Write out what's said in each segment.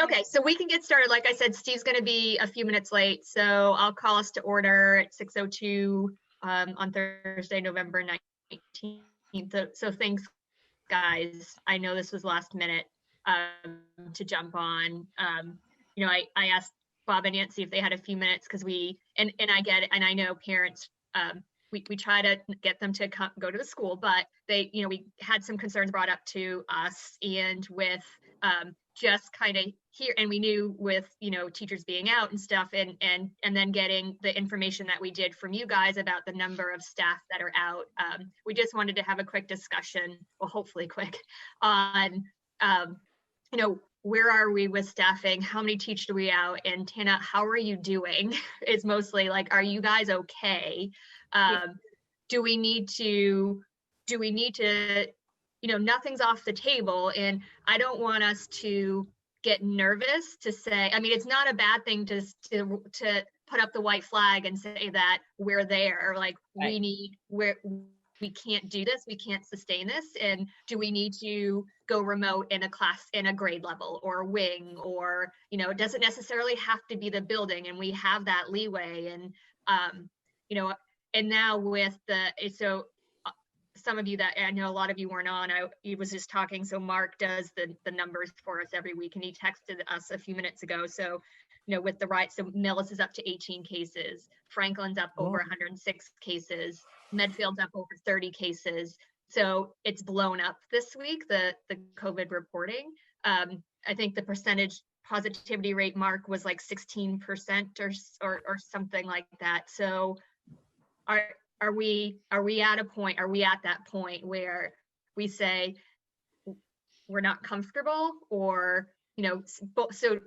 Okay, so we can get started. Like I said, Steve's going to be a few minutes late, so I'll call us to order at 6:02 on Thursday, November 19th. So thanks, guys. I know this was last minute to jump on. I asked Bob and Nancy if they had a few minutes because and I get it, and I know parents, we try to get them to go to the school, but we had some concerns brought up to us, and with just kind of here, and we knew with teachers being out and stuff, and then getting the information that we did from you guys about the number of staff that are out. We just wanted to have a quick discussion, well, hopefully quick, on where are we with staffing? How many teachers do we out? And Tana, how are you doing? It's mostly like, are you guys okay? Do we need to, nothing's off the table, and I don't want us to get nervous to say, I mean, it's not a bad thing to put up the white flag and say that we're there, like right. We can't do this, we can't sustain this, and do we need to go remote in a class, in a grade level or a wing, or it doesn't necessarily have to be the building, and we have that leeway. And and now with some of you that I know, a lot of you weren't on, he was just talking, so Mark does the numbers for us every week, and he texted us a few minutes ago. So with the right, so Millis is up to 18 cases, Franklin's up over 106 cases, Medfield's up over 30 cases. So it's blown up this week, the COVID reporting. I think the percentage positivity rate, Mark, was like 16% or something like that. So are we at that point where we say we're not comfortable, or so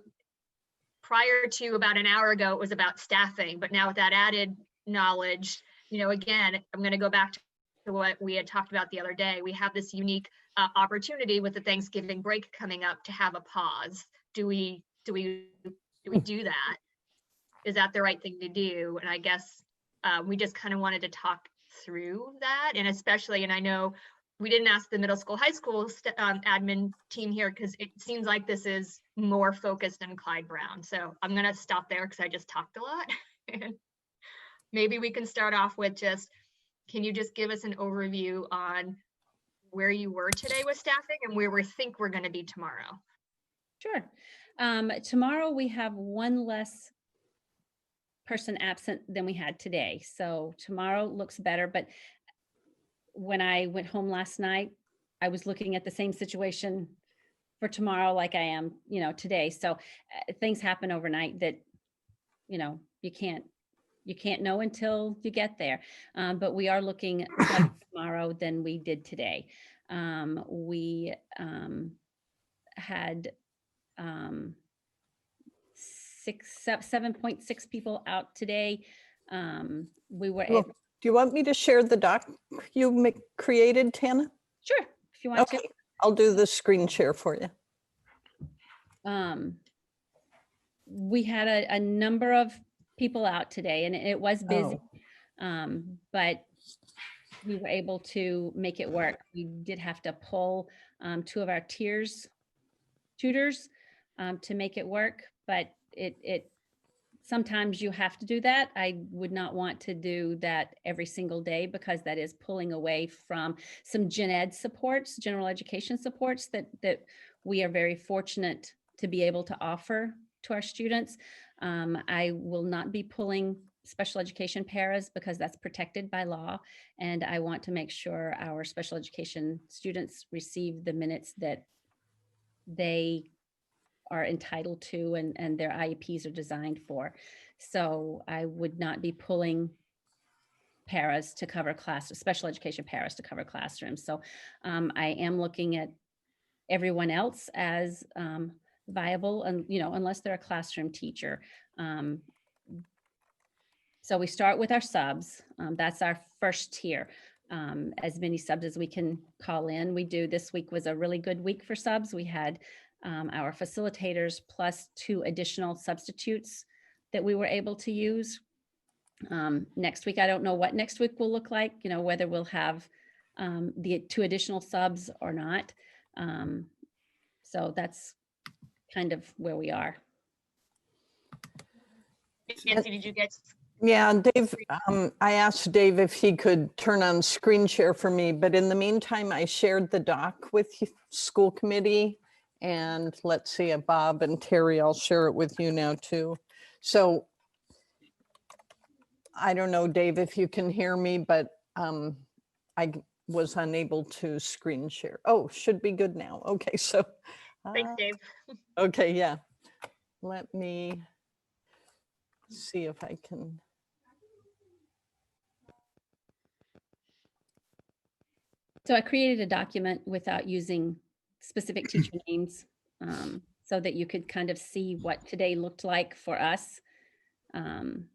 prior to about an hour ago it was about staffing, but now with that added knowledge, again, I'm going to go back to what we had talked about the other day. We have this unique opportunity with the Thanksgiving break coming up to have a pause. Do we do that? Is that the right thing to do? And I guess we just kind of wanted to talk through that, and especially, and I know we didn't ask the middle school, high school admin team here, because it seems like this is more focused on Clyde Brown. So I'm going to stop there because I just talked a lot. Maybe we can start off with can you just give us an overview on where you were today with staffing and where we think we're going to be tomorrow? Sure. Tomorrow we have one less person absent than we had today. So tomorrow looks better. But when I went home last night, I was looking at the same situation for tomorrow like I am, today. So things happen overnight that, you can't know until you get there. But we are looking better tomorrow than we did today. We had 7.6 people out today. We were able. Do you want me to share the doc you created, Tana? Sure, if you want to. I'll do the screen share for you. We had a number of people out today, and it was busy, but we were able to make it work. We did have to pull 2 of our tutors to make it work, but it sometimes you have to do that. I would not want to do that every single day, because that is pulling away from some gen ed supports, general education supports that we are very fortunate to be able to offer to our students. I will not be pulling special education paras because that's protected by law, and I want to make sure our special education students receive the minutes that they are entitled to and their IEPs are designed for. So I would not be pulling paras to cover special education paras to cover classrooms. So I am looking at everyone else as viable, and unless they're a classroom teacher. So we start with our subs. That's our first tier. As many subs as we can call in. We do. This week was a really good week for subs. We had our facilitators plus 2 additional substitutes that we were able to use. Next week, I don't know what next week will look like, whether we'll have the 2 additional subs or not. So that's kind of where we are. Nancy, did you get? Yeah, Dave, I asked Dave if he could turn on screen share for me, but in the meantime, I shared the doc with school committee. And let's see, Bob and Terry, I'll share it with you now too. So I don't know, Dave, if you can hear me, but I was unable to screen share. Oh, should be good now. Okay, so. Thanks, Dave. Okay, yeah. Let me see if I can. So I created a document without using specific teacher names, so that you could kind of see what today looked like for us. And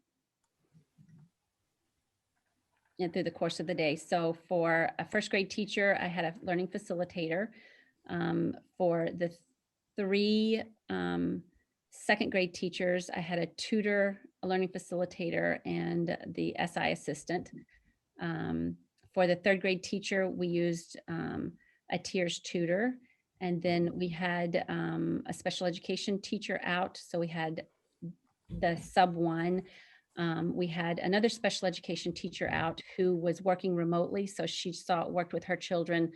through the course of the day. So for a first grade teacher, I had a learning facilitator. For the 3 second grade teachers, I had a tutor, a learning facilitator, and the SI assistant. For the 3rd grade teacher, we used a TIERS tutor. And then we had a special education teacher out. So we had the sub 1. We had another special education teacher out who was working remotely. So she worked with her children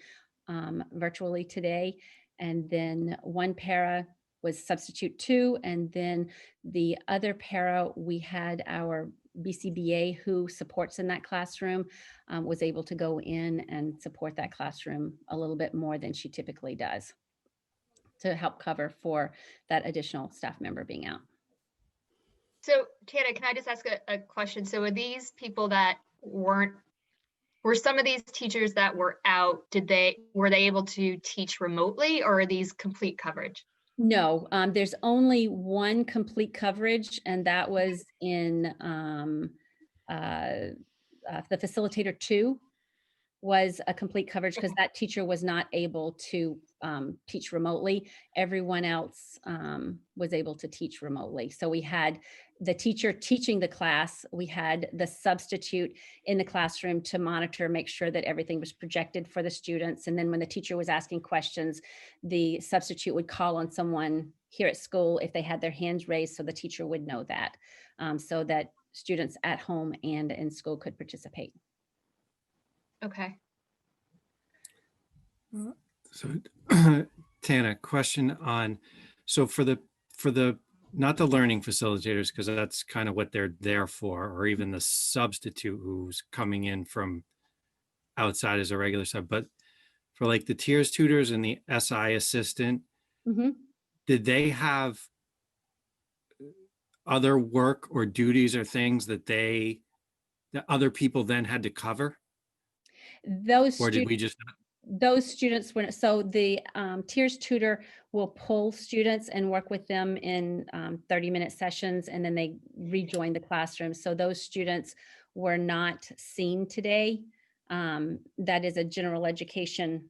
virtually today. And then one para was substitute 2. And then the other para, we had our BCBA who supports in that classroom, was able to go in and support that classroom a little bit more than she typically does to help cover for that additional staff member being out. So Tana, can I just ask a question? So are these people that were some of these teachers that were out, were they able to teach remotely, or are these complete coverage? No, there's only one complete coverage, and that was in the facilitator 2 was a complete coverage because that teacher was not able to teach remotely. Everyone else was able to teach remotely. So we had the teacher teaching the class, we had the substitute in the classroom to monitor, make sure that everything was projected for the students. And then when the teacher was asking questions, the substitute would call on someone here at school if they had their hands raised, so the teacher would know that, so that students at home and in school could participate. Okay. So Tana, question on, so for the not the learning facilitators, because that's kind of what they're there for, or even the substitute who's coming in from outside as a regular sub, but for like the TIERS tutors and the SI assistant, did they have other work or duties or things that other people then had to cover? Or did we just? Those students were, so the TIERS tutor will pull students and work with them in 30-minute sessions, and then they rejoin the classroom. So those students were not seen today. That is a general education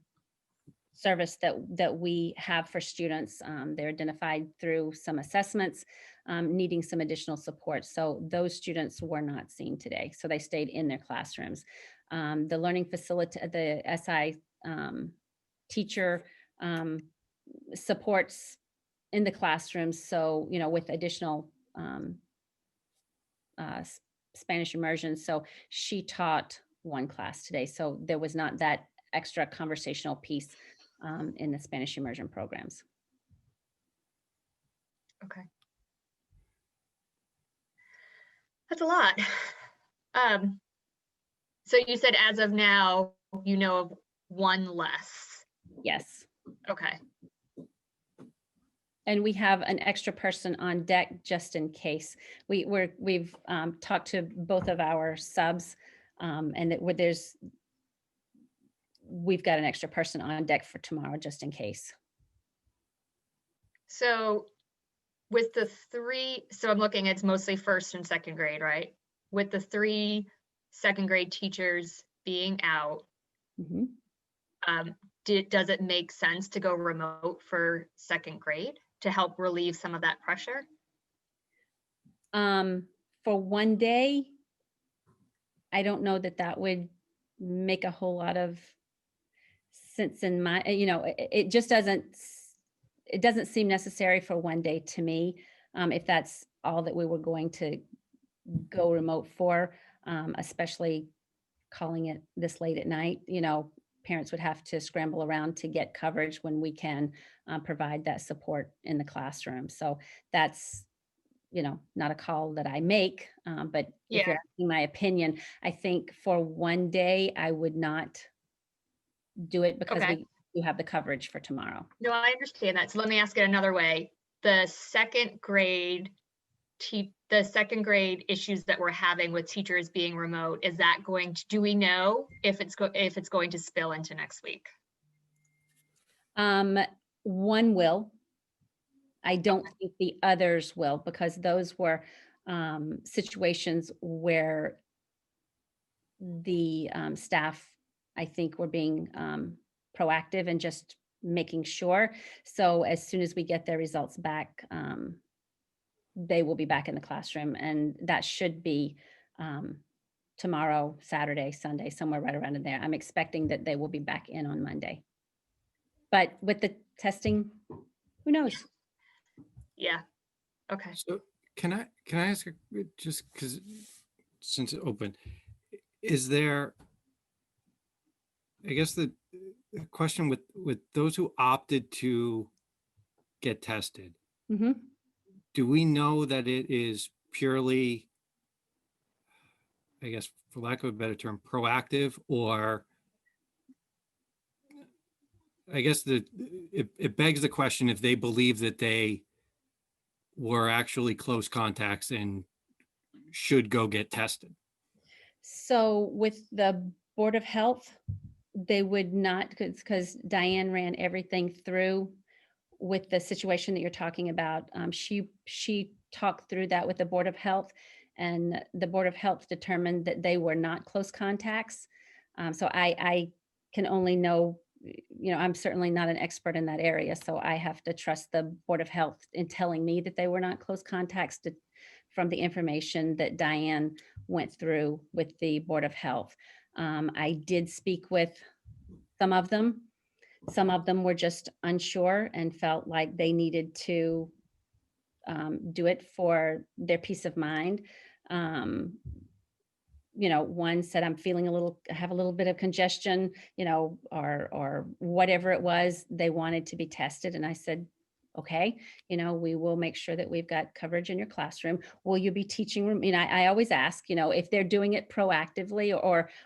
service that we have for students. They're identified through some assessments, needing some additional support. So those students were not seen today. So they stayed in their classrooms. The learning facilitator, the SI teacher supports in the classrooms. So, with additional Spanish immersion. So she taught one class today. So there was not that extra conversational piece in the Spanish immersion programs. Okay. That's a lot. So you said as of now, of one less. Yes. Okay. And we have an extra person on deck just in case. We've talked to both of our subs, and we've got an extra person on deck for tomorrow just in case. So with the 3, so I'm looking, it's mostly 1st and 2nd grade, right? With the 3 2nd grade teachers being out, does it make sense to go remote for 2nd grade to help relieve some of that pressure? For one day, I don't know that would make a whole lot of sense in my, it just doesn't, it doesn't seem necessary for one day to me. If that's all that we were going to go remote for, especially calling it this late at night, parents would have to scramble around to get coverage when we can provide that support in the classroom. So that's, not a call that I make, but if you're Yeah. asking my opinion, I think for one day, I would not do it because Okay. we do have the coverage for tomorrow. No, I understand that. So let me ask it another way. The second grade issues that we're having with teachers being remote, is that do we know if it's going to spill into next week? One will. I don't think the others will, because those were situations where the staff, I think, were being proactive and just making sure. So as soon as we get their results back, they will be back in the classroom, and that should be tomorrow, Saturday, Sunday, somewhere right around in there. I'm expecting that they will be back in on Monday. But with the testing, who knows? Yeah. Okay. So can I ask just because since it's open, is there, I guess the question with those who opted to get tested, Hmm. do we know that it is purely, I guess for lack of a better term, proactive, or I guess it begs the question if they believe that they were actually close contacts and should go get tested? So with the Board of Health, they would not, because Diane ran everything through with the situation that you're talking about. She talked through that with the Board of Health, and the Board of Health determined that they were not close contacts. So I can only know, I'm certainly not an expert in that area, so I have to trust the Board of Health in telling me that they were not close contacts from the information that Diane went through with the Board of Health. I did speak with some of them. Some of them were just unsure and felt like they needed to do it for their peace of mind. One said, I have a little bit of congestion, or whatever it was, they wanted to be tested. And I said, okay, we will make sure that we've got coverage in your classroom. Will you be teaching? I always ask, if they're doing it proactively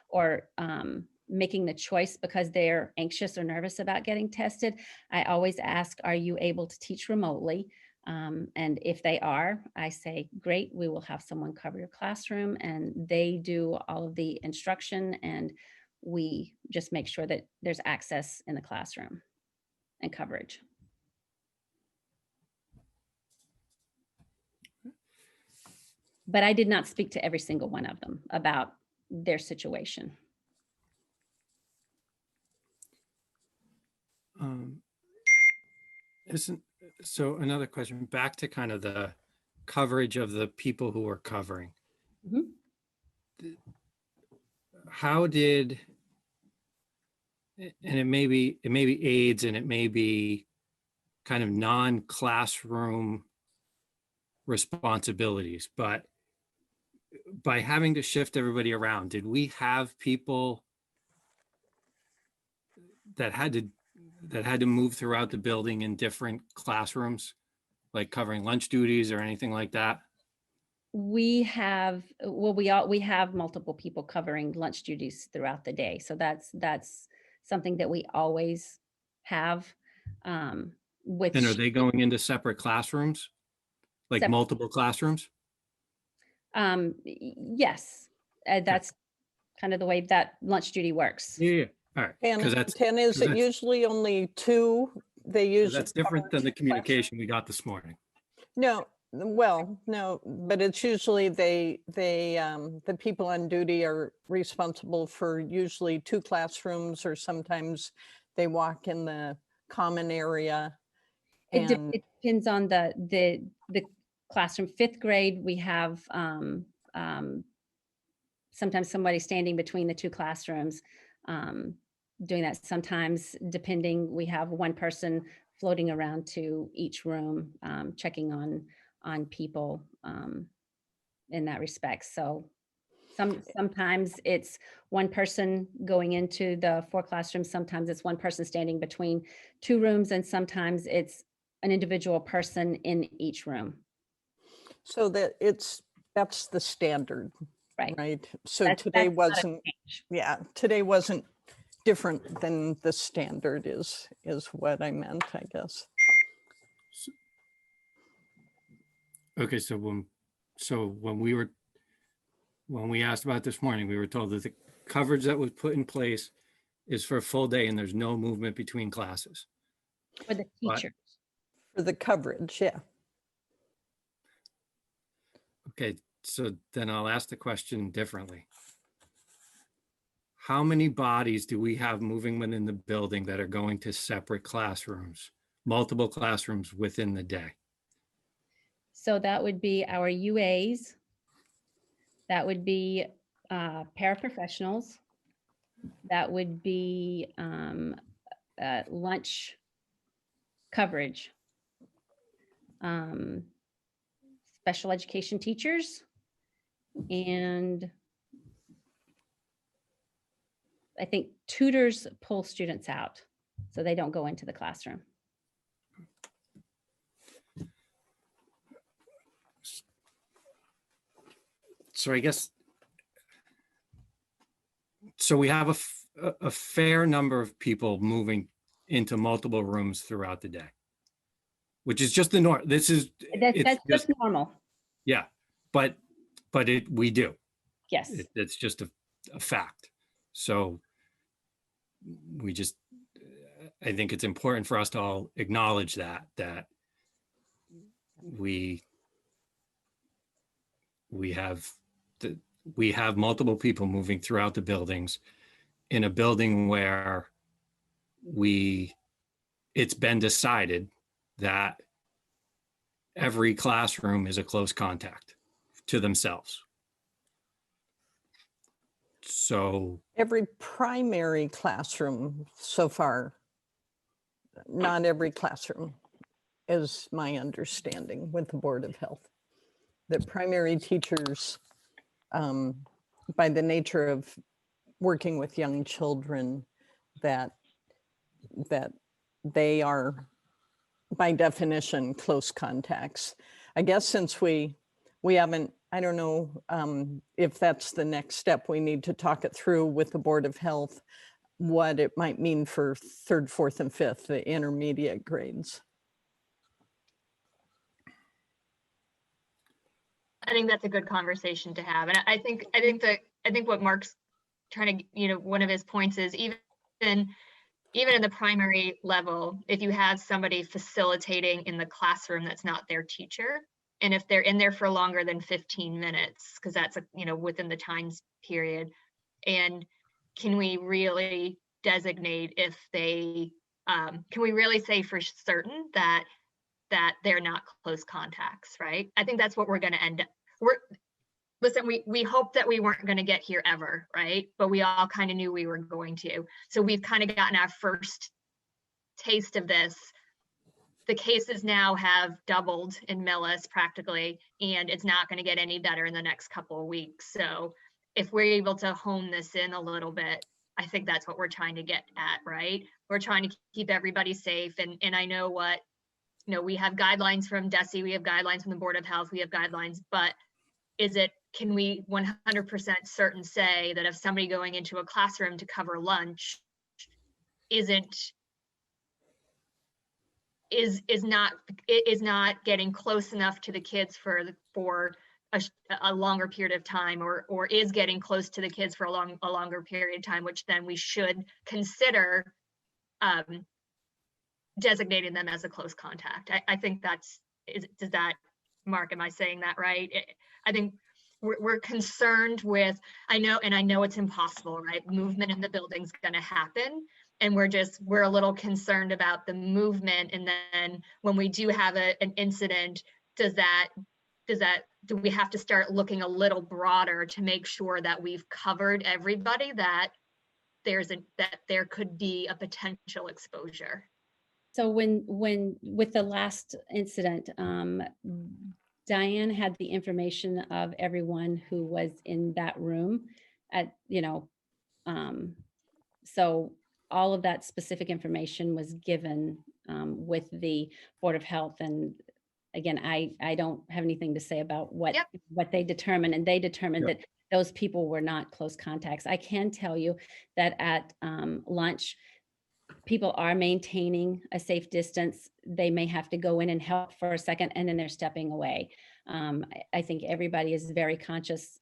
or making the choice because they're anxious or nervous about getting tested, I always ask, are you able to teach remotely? And if they are, I say, great, we will have someone cover your classroom, and they do all of the instruction, and we just make sure that there's access in the classroom and coverage. But I did not speak to every single one of them about their situation. So another question, back to kind of the coverage of the people who are covering. Mhm. How did, and it may be aides and it may be kind of non-classroom responsibilities, but by having to shift everybody around, did we have people that had to move throughout the building in different classrooms, like covering lunch duties or anything like that? We have multiple people covering lunch duties throughout the day. So that's something that we always have. With And are they going into separate classrooms, like Sep- multiple classrooms? yes, that's kind of the way that lunch duty works. Yeah. All right. And Because that's, is it usually only two? They usually. that's different than the communication we got this morning. No, well, no, but it's usually the people on duty are responsible for usually two classrooms, or sometimes they walk in the common area. And It depends on the classroom. Fifth grade, we have sometimes somebody standing between the two classrooms doing that. Sometimes, depending, we have one person floating around to each room, checking on people in that respect. So sometimes it's one person going into the 4 classrooms, sometimes it's one person standing between 2 rooms, and sometimes it's an individual person in each room. So that's the standard, Right. right? So That's today not a wasn't, change. yeah, today wasn't different than the standard is what I meant, I guess. Okay, so when we asked about it this morning, we were told that the coverage that was put in place is for a full day and there's no movement between classes. For the But- teachers. For the coverage, yeah. Okay, so then I'll ask the question differently. How many bodies do we have moving within the building that are going to separate classrooms, multiple classrooms within the day? So that would be our UAs. That would be paraprofessionals. That would be lunch coverage. Special education teachers. And I think tutors pull students out, so they don't go into the classroom. So I guess, so we have a fair number of people moving into multiple rooms throughout the day, which is just the norm. This is, it's That's just normal. yeah, but we do. Yes. It's just a fact. So we just, I think it's important for us to all acknowledge that we have multiple people moving throughout the buildings in a building where it's been decided that every classroom is a close contact to themselves. So Every primary classroom so far, not every classroom, is my understanding with the Board of Health. That primary teachers, by the nature of working with young children, that they are by definition close contacts. I guess since we haven't, I don't know if that's the next step, we need to talk it through with the Board of Health, what it might mean for 3rd, 4th, and 5th, the intermediate grades. I think that's a good conversation to have. And I think what Mark's trying to, one of his points is even in the primary level, if you have somebody facilitating in the classroom that's not their teacher, and if they're in there for longer than 15 minutes, because that's within the times period, and can we really designate if they can we really say for certain that they're not close contacts, right? I think that's what we're going to end up. Listen, we hope that we weren't going to get here ever, right? But we all kind of knew we were going to. So we've kind of gotten our first taste of this. The cases now have doubled in Millis practically, and it's not going to get any better in the next couple of weeks. So if we're able to hone this in a little bit, I think that's what we're trying to get at, right? We're trying to keep everybody safe. And I know what, we have guidelines from DESE, we have guidelines from the Board of Health, we have guidelines, but can we 100% certain say that if somebody going into a classroom to cover lunch is not getting close enough to the kids for a longer period of time, or is getting close to the kids for a longer period of time, which then we should consider designating them as a close contact. I think does that, Mark, am I saying that right? I think we're concerned with, I know it's impossible, right? Movement in the building's going to happen. And we're a little concerned about the movement. And then when we do have an incident, do we have to start looking a little broader to make sure that we've covered everybody, that there could be a potential exposure? So when with the last incident, Diane had the information of everyone who was in that room at, so all of that specific information was given with the Board of Health. And again, I don't have anything to say about Yep. what they determined, and they determined Yep. that those people were not close contacts. I can tell you that at lunch, people are maintaining a safe distance. They may have to go in and help for a second, and then they're stepping away. I think everybody is very conscious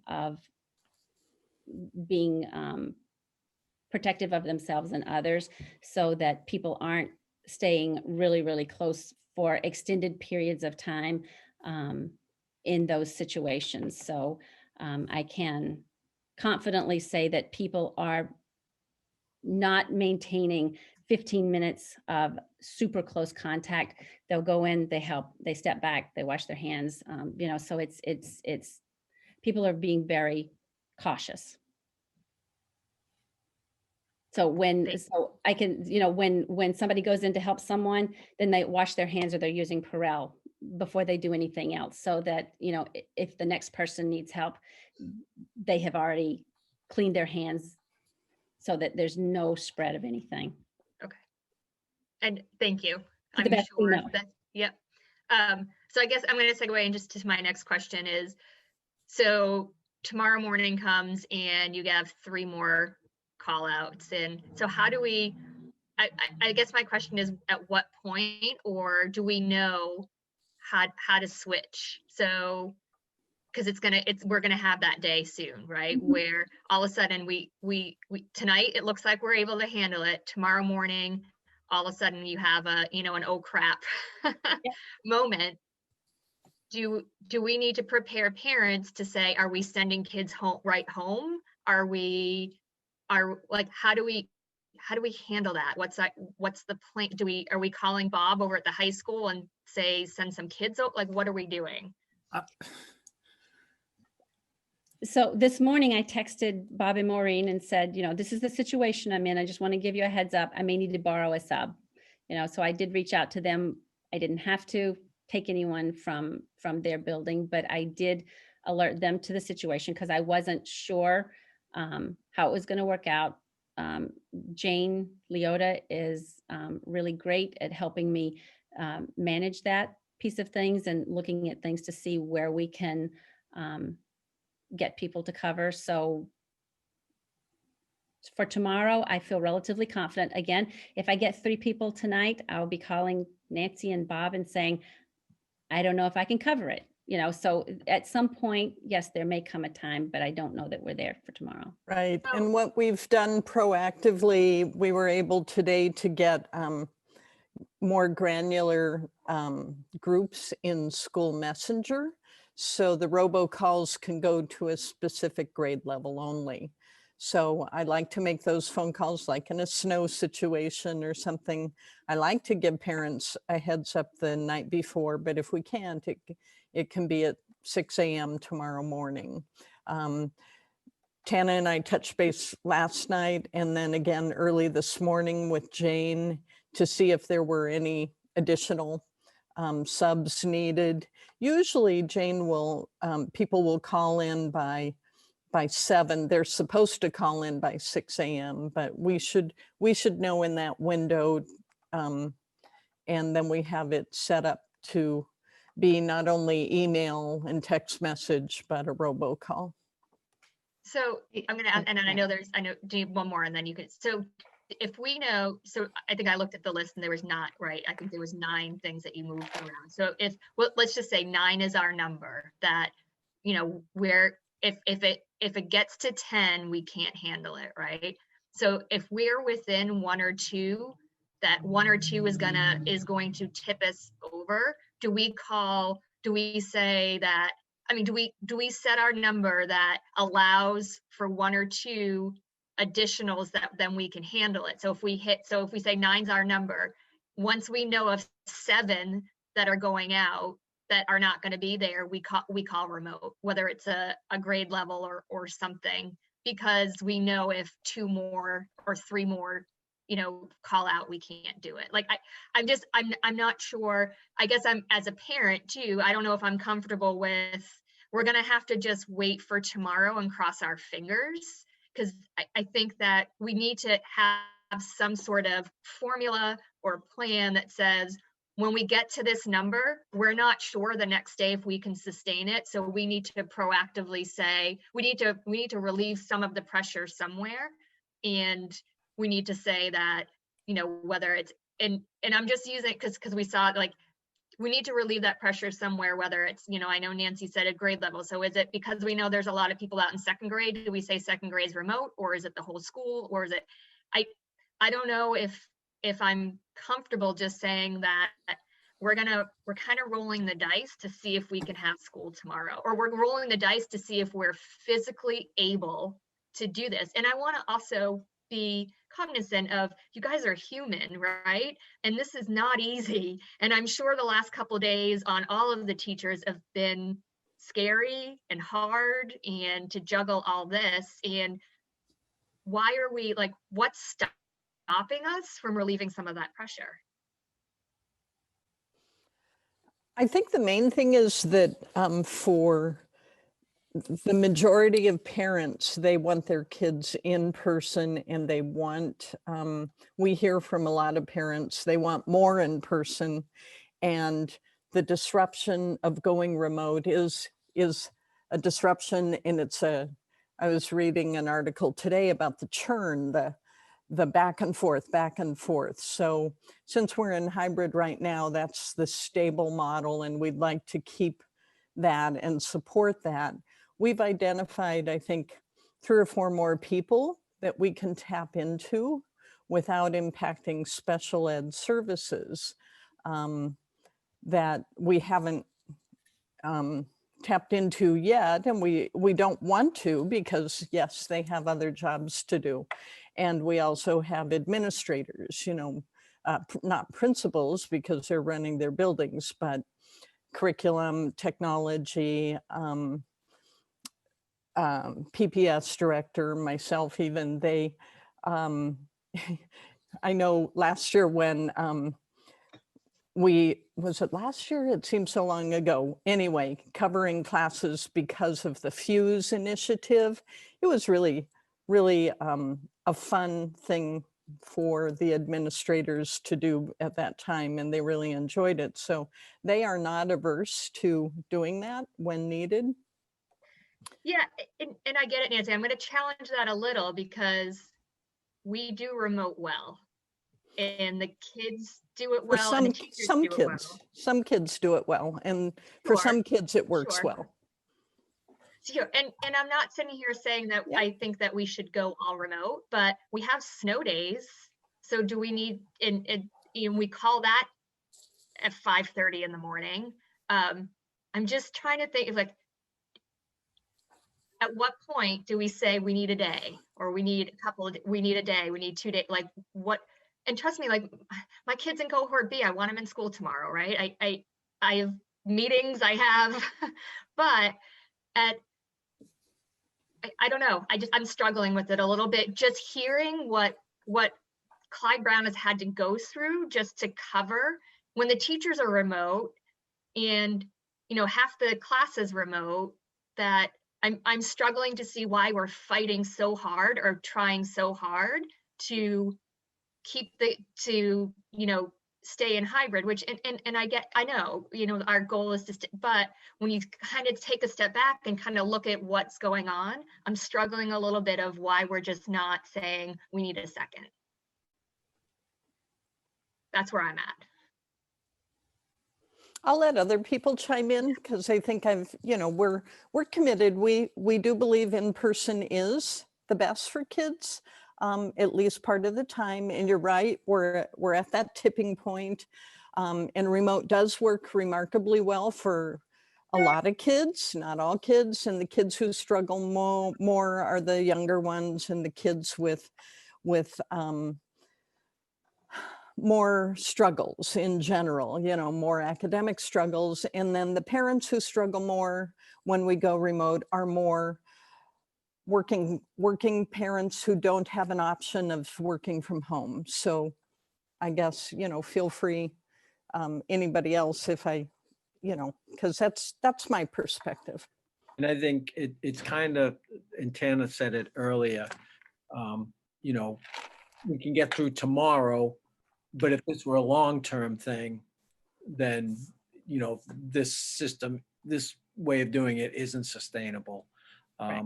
of being protective of themselves and others, so that people aren't staying really, really close for extended periods of time in those situations. So I can confidently say that people are not maintaining 15 minutes of super close contact. They'll go in, they help, they step back, they wash their hands, so it's people are being very cautious. So I can, when somebody goes in to help someone, then they wash their hands or they're using Purell before they do anything else, so that, if the next person needs help, they have already cleaned their hands so that there's no spread of anything. And thank you. To I'm the best we sure know. that, yep. So I guess I'm going to segue in just to my next question is, so tomorrow morning comes and you have 3 more call outs. And so how do we, I guess my question is, at what point, or do we know how to switch? So, because we're gonna have that day soon, right? Mhm. Where all of a sudden we tonight it looks like we're able to handle it. Tomorrow morning, all of a sudden you have an oh crap moment. Do we need to prepare parents to say, are we sending kids home right home? How do we handle that? What's the plan? Are we calling Bob over at the high school and say send some kids out? Like, what are we doing? So this morning I texted Bob and Maureen and said, this is the situation I'm in. I just want to give you a heads up. I may need to borrow a sub. So I did reach out to them. I didn't have to take anyone from their building, but I did alert them to the situation because I wasn't sure how it was going to work out. Jane Leota is really great at helping me manage that piece of things and looking at things to see where we can get people to cover. So for tomorrow, I feel relatively confident. Again, if I get 3 people tonight, I'll be calling Nancy and Bob and saying, I don't know if I can cover it. So at some point, yes, there may come a time, but I don't know that we're there for tomorrow. Right. Oh. And what we've done proactively, we were able today to get more granular groups in School Messenger. So the robocalls can go to a specific grade level only. So I like to make those phone calls like in a snow situation or something. I like to give parents a heads up the night before, but if we can't, it can be at 6 a.m. tomorrow morning. Tana and I touched base last night and then again early this morning with Jane to see if there were any additional subs needed. Usually Jane will, people will call in by 7. They're supposed to call in by 6 a.m., but we should know in that window. And then we have it set up to be not only email and text message, but a robocall. So I'm gonna, and I know do you one more and then you could, so if we know, so I think I looked at the list and there was not, right? I think there was 9 things that you moved around. So let's just say 9 is our number that, where if it gets to 10, we can't handle it, right? So if we're within 1 or 2, that 1 or 2 is going to tip us over, do we say that, do we set our number that allows for 1 or 2 additionals that then we can handle it? So if we say 9's our number, once we know of 7 that are going out that are not going to be there, we call remote, whether it's a grade level or something, because we know if 2 more or 3 more call out, we can't do it. Like I'm not sure. I guess I'm, as a parent too, I don't know if I'm comfortable with, we're going to have to just wait for tomorrow and cross our fingers, because I think that we need to have some sort of formula or plan that says, when we get to this number, we're not sure the next day if we can sustain it. So we need to proactively say, we need to relieve some of the pressure somewhere. And we need to say that, whether it's, and I'm just using it because we saw like, we need to relieve that pressure somewhere, whether it's, I know Nancy said at grade level. So is it because we know there's a lot of people out in second grade? Do we say second grade is remote, or is it the whole school, or is it, I don't know if I'm comfortable just saying that we're kind of rolling the dice to see if we can have school tomorrow, or we're rolling the dice to see if we're physically able to do this. And I want to also be cognizant of, you guys are human, right? And this is not easy. And I'm sure the last couple of days on all of the teachers have been scary and hard, and to juggle all this. And why are we like, what's stopping us from relieving some of that pressure? I think the main thing is that for the majority of parents, they want their kids in person, and they want, we hear from a lot of parents, they want more in person. And the disruption of going remote is a disruption. And I was reading an article today about the churn, the back and forth. So since we're in hybrid right now, that's the stable model, and we'd like to keep that and support that. We've identified, I think, 3 or 4 more people that we can tap into without impacting special ed services that we haven't tapped into yet. And we don't want to, because yes, they have other jobs to do. And we also have administrators, not principals because they're running their buildings, but curriculum, technology, PPS director, myself even, they, I know last year when was it last year? It seems so long ago. Anyway, covering classes because of the Fuse initiative, it was really, really a fun thing for the administrators to do at that time, and they really enjoyed it. So they are not averse to doing that when needed. Yeah, and I get it, Nancy. I'm going to challenge that a little, because we do remote well, and the kids do it well, and the teachers do it well. Some kids do it well, and for Sure, some kids it works sure. well. Sure. And I'm not sitting here saying that I think that we should go all remote, but we have snow days. So do we need, and we call that at 5:30 in the morning. I'm just trying to think of like, at what point do we say we need a day, or we need we need a day, we need 2 days, like what? And trust me, like my kids in cohort B, I want them in school tomorrow, right? I have meetings, I have, but I don't know. I'm struggling with it a little bit. Just hearing what Clyde Brown has had to go through just to cover when the teachers are remote, and half the class is remote, that I'm struggling to see why we're fighting so hard, or trying so hard to keep stay in hybrid, which, and I know, our goal is to, but when you kind of take a step back and kind of look at what's going on, I'm struggling a little bit of why we're just not saying we need a second. That's where I'm at. I'll let other people chime in, because I think we're committed. We do believe in person is the best for kids, at least part of the time. And you're right, we're at that tipping point. And remote does work remarkably well for a lot of kids, not all kids. And the kids who struggle more are the younger ones, and the kids with more struggles in general, more academic struggles. And then the parents who struggle more when we go remote are more working parents who don't have an option of working from home. So I guess, feel free, anybody else, if I, because that's my perspective. And I think it's kind of, and Tana said it earlier, you know, we can get through tomorrow, but if this were a long-term thing, then, this system, this way of doing it isn't sustainable. Right.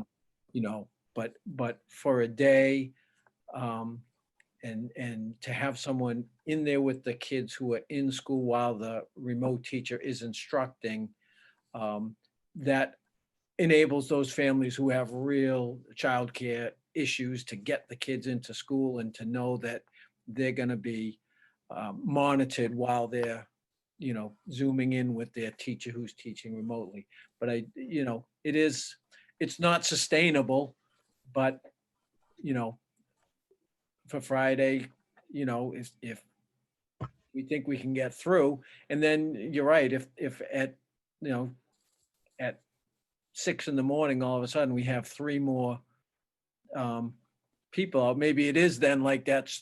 But for a day, and to have someone in there with the kids who are in school while the remote teacher is instructing, that enables those families who have real childcare issues to get the kids into school and to know that they're going to be monitored while they're, zooming in with their teacher who's teaching remotely. But it's not sustainable, but, for Friday, if we think we can get through, and then you're right, if at, at 6 a.m, all of a sudden we have 3 more people out, maybe it is then like that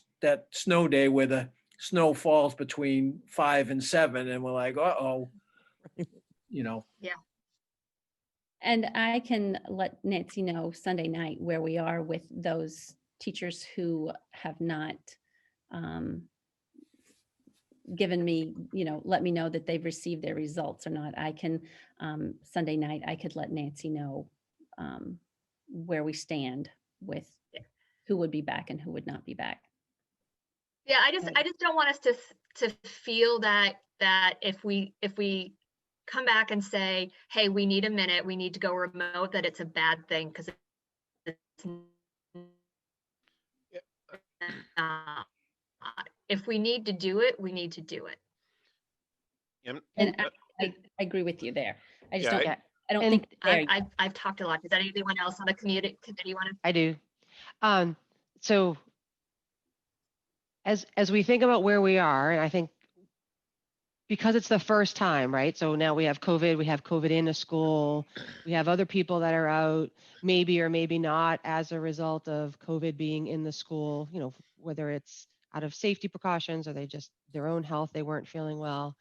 snow day where the snow falls between 5 and 7 and we're like, uh-oh, And I can let Nancy know Sunday night where we are with those teachers who have not given me, let me know that they've received their results or not. I can, Sunday night, I could let Nancy know where we stand with who would be back and who would not be back. Yeah, I just don't want us to feel that if we come back and say, hey, we need a minute, we need to go remote, that it's a bad thing, because it's not. If we need to do it, we need to do it. And I agree with you there. I just Yeah, I don't think there. I've talked a lot. Does anyone else on the committee want to? I do. So as we think about where we are, and I think because it's the first time, right? So now we have COVID in a school, we have other people that are out, maybe or maybe not as a result of COVID being in the school, whether it's out of safety precautions or they just their own health, they weren't feeling well.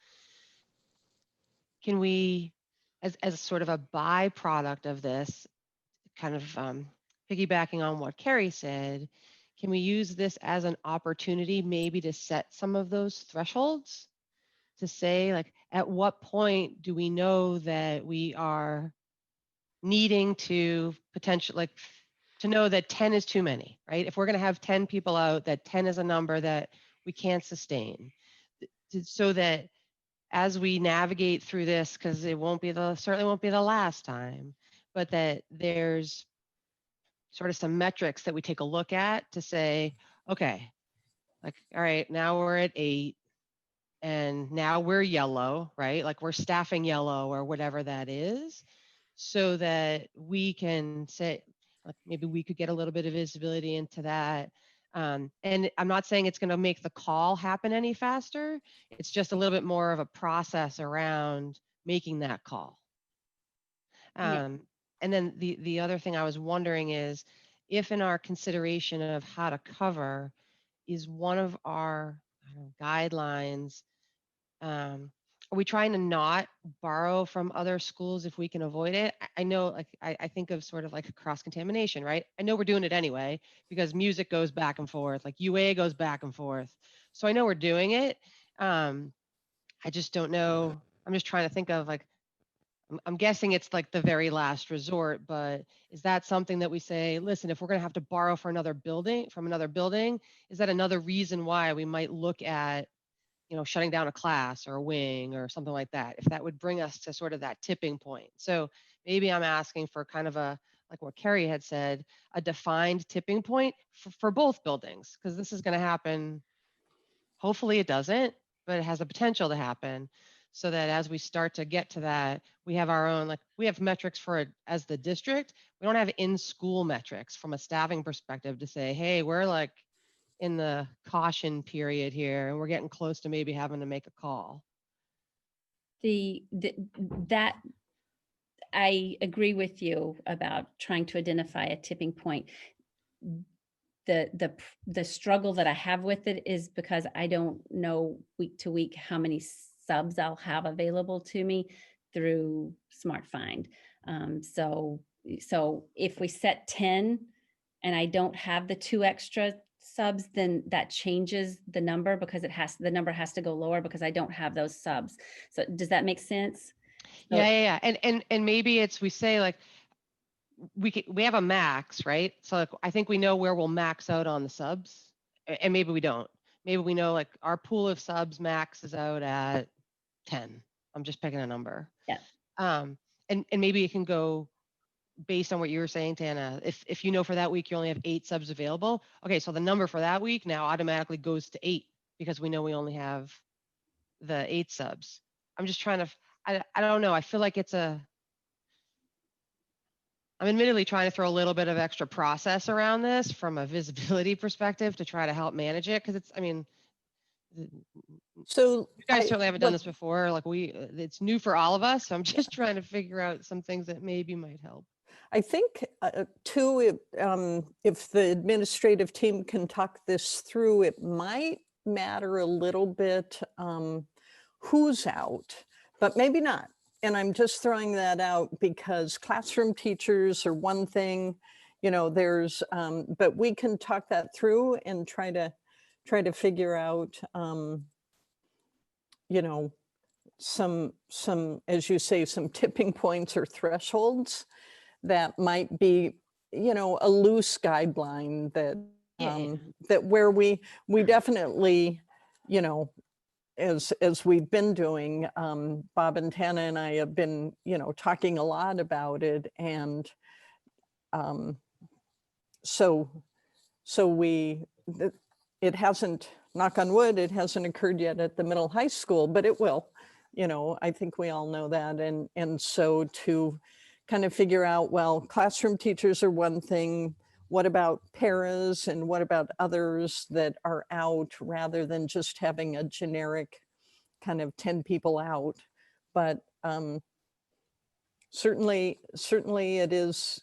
Can we, as sort of a byproduct of this, kind of piggybacking on what Carrie said, can we use this as an opportunity maybe to set some of those thresholds? To say, like, at what point do we know that we are needing to potentially, to know that 10 is too many, right? If we're going to have 10 people out, that 10 is a number that we can't sustain. So that as we navigate through this, because it certainly won't be the last time, but that there's sort of some metrics that we take a look at to say, okay, like, all right, now we're at 8. And now we're yellow, right? Like we're staffing yellow or whatever that is, so that we can say, like, maybe we could get a little bit of visibility into that. And I'm not saying it's going to make the call happen any faster. It's just a little bit more of a process around making that call. And then the other thing I was wondering is if in our consideration of how to cover is one of our guidelines, are we trying to not borrow from other schools if we can avoid it? I know, like, I think of sort of like a cross contamination, right? I know we're doing it anyway because music goes back and forth, like UA goes back and forth. So I know we're doing it. I just don't know. I'm just trying to think of, like, I'm guessing it's like the very last resort, but is that something that we say, listen, if we're going to have to borrow for another building from another building, is that another reason why we might look at, shutting down a class or a wing or something like that, if that would bring us to sort of that tipping point? So maybe I'm asking for kind of like what Carrie had said, a defined tipping point for both buildings, because this is going to happen. Hopefully it doesn't, but it has the potential to happen, so that as we start to get to that, we have our own, like, we have metrics for it as the district. We don't have in-school metrics from a staffing perspective to say, hey, we're like in the caution period here and we're getting close to maybe having to make a call. That I agree with you about trying to identify a tipping point. The struggle that I have with it is because I don't know week to week how many subs I'll have available to me through Smart Find. So if we set 10 and I don't have the 2 extra subs, then that changes the number because the number has to go lower because I don't have those subs. So does that make sense? So- Yeah. And maybe it's, we say like, we have a max, right? So like, I think we know where we'll max out on the subs, and maybe we don't. Maybe we know like our pool of subs maxes out at 10. I'm just picking a number. Yeah. And maybe it can go based on what you were saying, Tana. If you know for that week you only have 8 subs available, okay, so the number for that week now automatically goes to 8 because we know we only have the 8 subs. I'm just trying to, I don't know. I feel like I'm admittedly trying to throw a little bit of extra process around this from a visibility perspective to try to help manage it. Cause it's, I mean, So you guys I- certainly haven't done what- this before. Like it's new for all of us. So I'm just trying to figure out some things that maybe might help. I think too, if the administrative team can talk this through, it might matter a little bit who's out, but maybe not. And I'm just throwing that out because classroom teachers are one thing, there's, but we can talk that through and try to figure out, some, as you say, some tipping points or thresholds that might be, a loose guideline that, Yeah. that where we definitely, as we've been doing, Bob and Tana and I have been, talking a lot about it. And so it hasn't, knock on wood, it hasn't occurred yet at the middle high school, but it will. I think we all know that. And so to kind of figure out, well, classroom teachers are one thing. What about paras and what about others that are out rather than just having a generic kind of 10 people out? But certainly it is,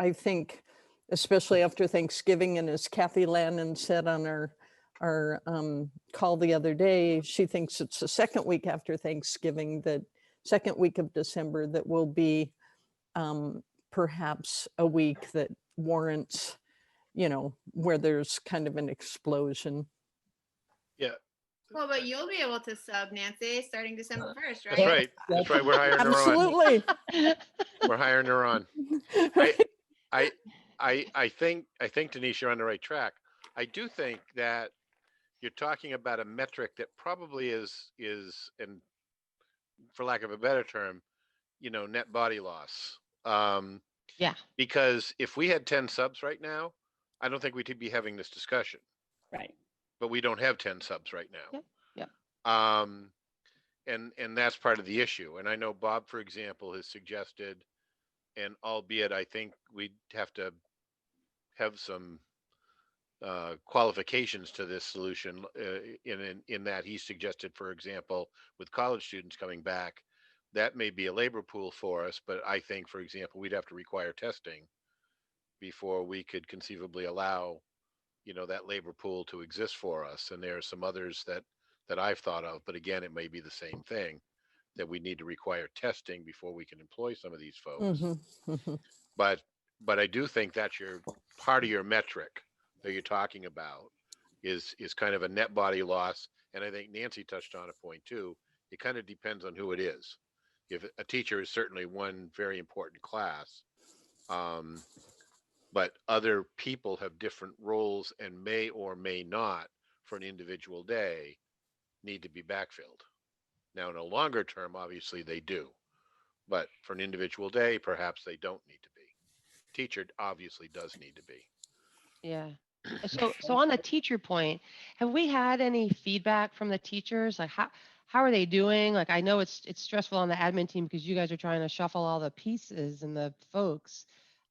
I think, especially after Thanksgiving, and as Kathy Lannon said on our call the other day, she thinks it's the second week after Thanksgiving, that second week of December, that will be perhaps a week that warrants, where there's kind of an explosion. Yeah, Well, but you'll be able to sub, Nancy, starting December 1st, right? that's right. That's right. We're hiring her on. Absolutely. We're hiring her on. I think Denise, you're on the right track. I do think that you're talking about a metric that probably is, and for lack of a better term, net body loss. Yeah. Because if we had 10 subs right now, I don't think we'd be having this discussion. Right. But we don't have 10 subs right now. Yep. And that's part of the issue. And I know Bob, for example, has suggested, and albeit I think we'd have to have some qualifications to this solution, in that he suggested, for example, with college students coming back, that may be a labor pool for us. But I think, for example, we'd have to require testing before we could conceivably allow, that labor pool to exist for us. And there are some others that I've thought of, but again, it may be the same thing, that we need to require testing before we can employ some of these folks. But I do think that's part of your metric that you're talking about is kind of a net body loss. And I think Nancy touched on a point too. It kind of depends on who it is. If a teacher is certainly one very important class, but other people have different roles and may or may not, for an individual day, need to be backfilled. Now, in a longer term, obviously they do, but for an individual day, perhaps they don't need to be. Teacher obviously does need to be. Yeah. So on the teacher point, have we had any feedback from the teachers? Like how are they doing? Like, I know it's stressful on the admin team because you guys are trying to shuffle all the pieces and the folks.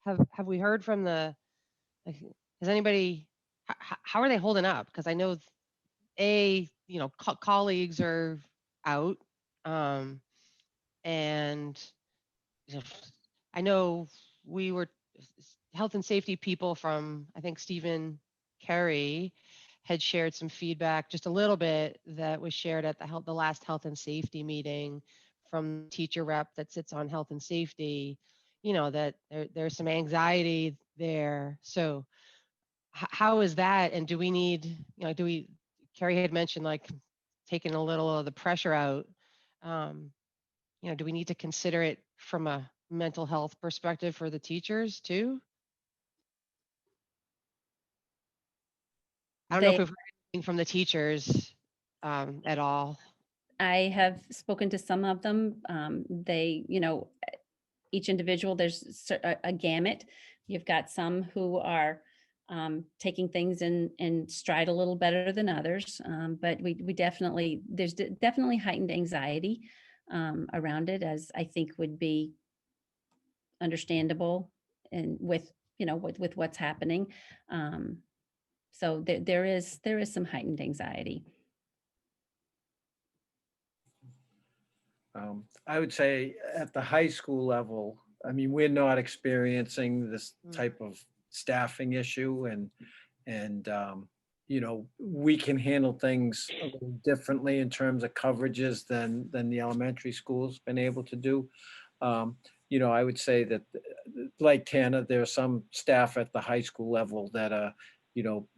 Have we heard from like, has anybody, how are they holding up? Because I know colleagues are out, and I know we were health and safety people from, I think Stephen Carey had shared some feedback, just a little bit, that was shared at the last health and safety meeting from the teacher rep that sits on health and safety, that there's some anxiety there. So how is that? And do we need, Carrie had mentioned like taking a little of the pressure out. Um, do we need to consider it from a mental health perspective for the teachers too? I don't know if They, we've heard anything from the teachers at all. I have spoken to some of them. They, each individual, there's a gamut. You've got some who are taking things in stride a little better than others. But we definitely, there's definitely heightened anxiety around it, as I think would be understandable and with what's happening. So there is some heightened anxiety. I would say at the high school level, I mean, we're not experiencing this type of staffing issue, and we can handle things a little differently in terms of coverages than the elementary school's been able to do. I would say that, like Tana, there are some staff at the high school level that are,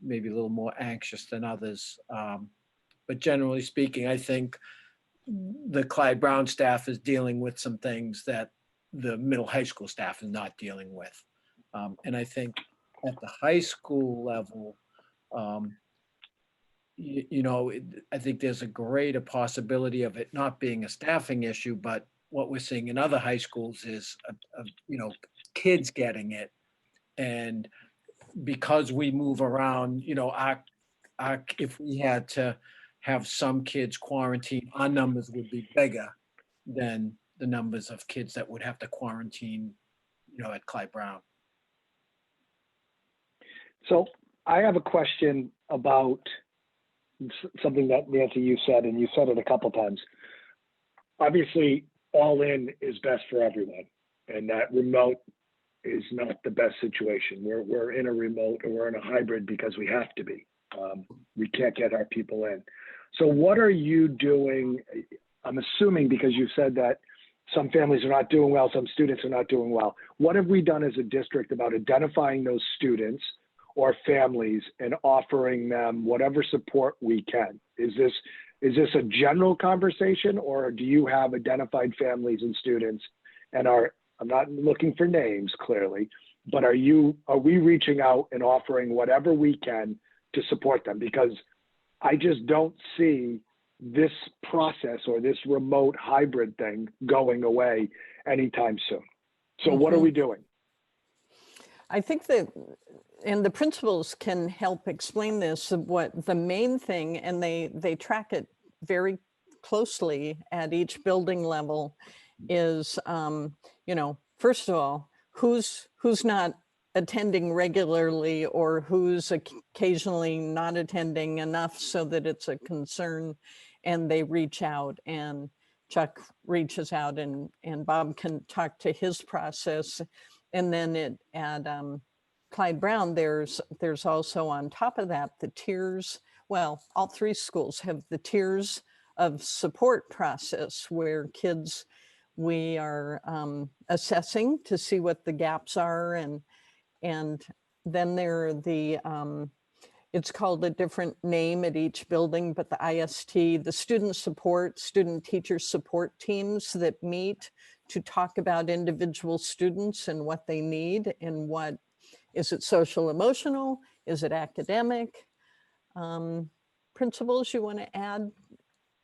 maybe a little more anxious than others. But generally speaking, I think the Clyde Brown staff is dealing with some things that the middle high school staff is not dealing with. And I think at the high school level, I think there's a greater possibility of it not being a staffing issue, but what we're seeing in other high schools is, kids getting it. And because we move around, if we had to have some kids quarantine, our numbers would be bigger than the numbers of kids that would have to quarantine, at Clyde Brown. So I have a question about something that Nancy, you said, and you said it a couple times. Obviously, all in is best for everyone, and that remote is not the best situation. We're in a remote or we're in a hybrid because we have to be. We can't get our people in. So what are you doing? I'm assuming because you said that some families are not doing well, some students are not doing well. What have we done as a district about identifying those students or families and offering them whatever support we can? Is this a general conversation, or do you have identified families and students and I'm not looking for names clearly, but are we reaching out and offering whatever we can to support them? Because I just don't see this process or this remote hybrid thing going away anytime soon. So what are we doing? I think that, and the principals can help explain this, what the main thing, and they track it very closely at each building level, is, first of all, who's not attending regularly or who's occasionally not attending enough so that it's a concern, and they reach out, and Chuck reaches out, and Bob can talk to his process. And then at Clyde Brown, there's also on top of that the tiers. Well, all three schools have the tiers of support process where kids, we are assessing to see what the gaps are, and then there are the it's called a different name at each building, but the IST, the student teacher support teams that meet to talk about individual students and what they need, and what, is it social emotional? Is it academic? Principals, you want to add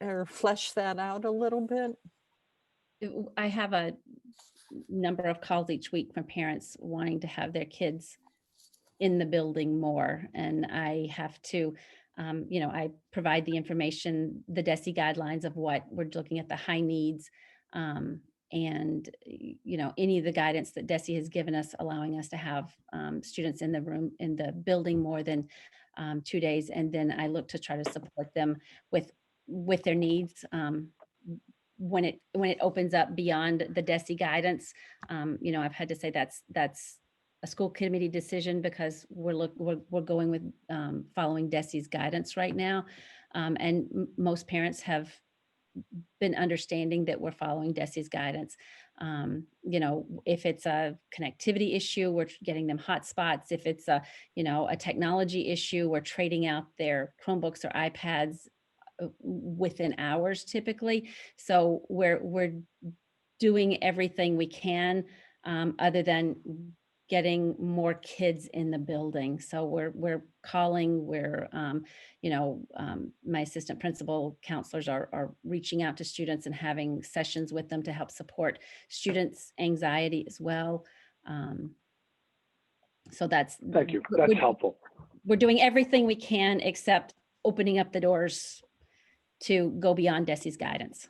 or flesh that out a little bit? I have a number of calls each week from parents wanting to have their kids in the building more. And I have to, I provide the information, the DESE guidelines of what we're looking at, the high needs, and, any of the guidance that DESE has given us, allowing us to have students in the room, in the building more than 2 days. And then I look to try to support them with their needs. when it opens up beyond the DESI guidance, I've had to say that's a school committee decision because we're going with following DESI's guidance right now. And most parents have been understanding that we're following DESI's guidance. If it's a connectivity issue, we're getting them hotspots. If it's a technology issue, we're trading out their Chromebooks or iPads within hours typically. So we're doing everything we can, other than getting more kids in the building. So we're calling, my assistant principal counselors are reaching out to students and having sessions with them to help support students' anxiety as well. So that's. Thank you. That's helpful. We're doing everything we can except opening up the doors to go beyond DESI's guidance.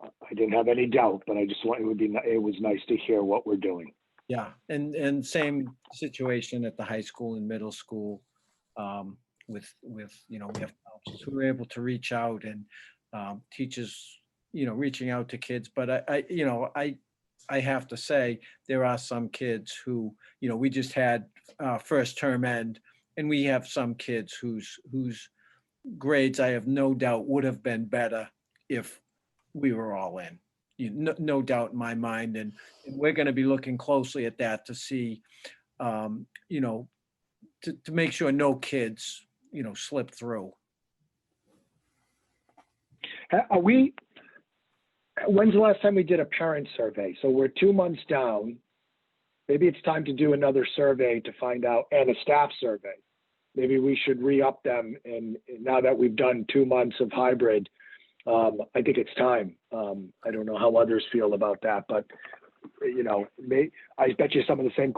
I didn't have any doubt, but I just want, it was nice to hear what we're doing. Yeah, and same situation at the high school and middle school, with we have counselors who are able to reach out and teachers, reaching out to kids. But I have to say there are some kids who, we just had first term end, and we have some kids whose grades I have no doubt would have been better if we were all in. No doubt in my mind, and we're going to be looking closely at that to see, to make sure no kids, slip through. When's the last time we did a parent survey? So we're 2 months down. Maybe it's time to do another survey to find out, and a staff survey. Maybe we should re-up them, and now that we've done 2 months of hybrid, I think it's time. I don't know how others feel about that, but I bet you some of the same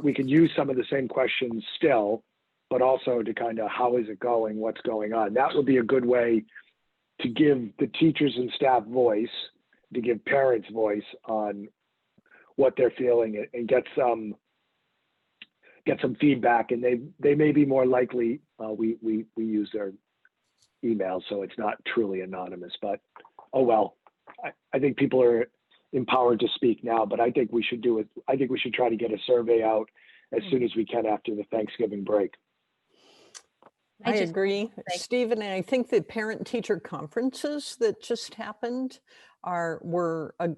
we could use some of the same questions still, but also to kind of how is it going, what's going on. That would be a good way to give the teachers and staff voice, to give parents voice on what they're feeling, and get some feedback. And they may be more likely. We use their email, so it's not truly anonymous, but oh well. I think people are empowered to speak now, but I think we should do it. I think we should try to get a survey out as soon as we can after the Thanksgiving break. I agree, Stephen, and I think the parent-teacher conferences that just happened were a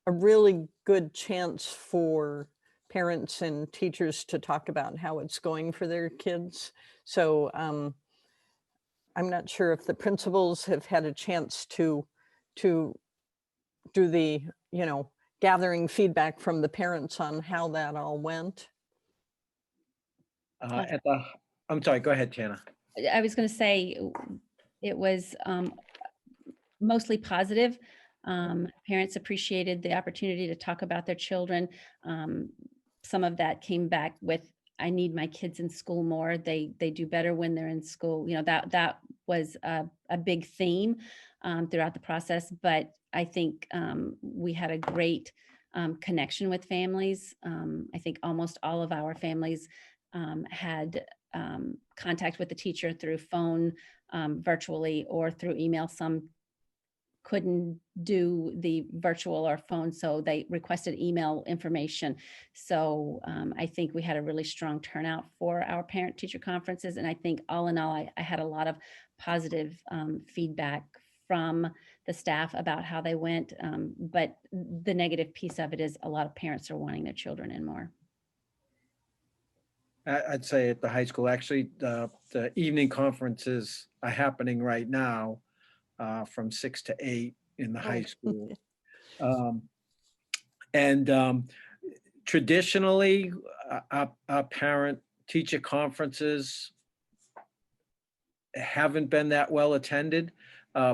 really good chance for parents and teachers to talk about how it's going for their kids. So I'm not sure if the principals have had a chance to do the, gathering feedback from the parents on how that all went. I'm sorry, go ahead, Tana. I was going to say it was mostly positive. Parents appreciated the opportunity to talk about their children. Some of that came back with, I need my kids in school more. They do better when they're in school. That was a big theme throughout the process. But I think we had a great connection with families. I think almost all of our families had contact with the teacher through phone, virtually, or through email. Some couldn't do the virtual or phone, so they requested email information. So I think we had a really strong turnout for our parent-teacher conferences. And I think all in all, I had a lot of positive feedback from the staff about how they went. But the negative piece of it is a lot of parents are wanting their children in more. I'd say at the high school, actually, the evening conferences are happening right now from 6 to 8 in the high school. Traditionally, our parent-teacher conferences haven't been that well attended.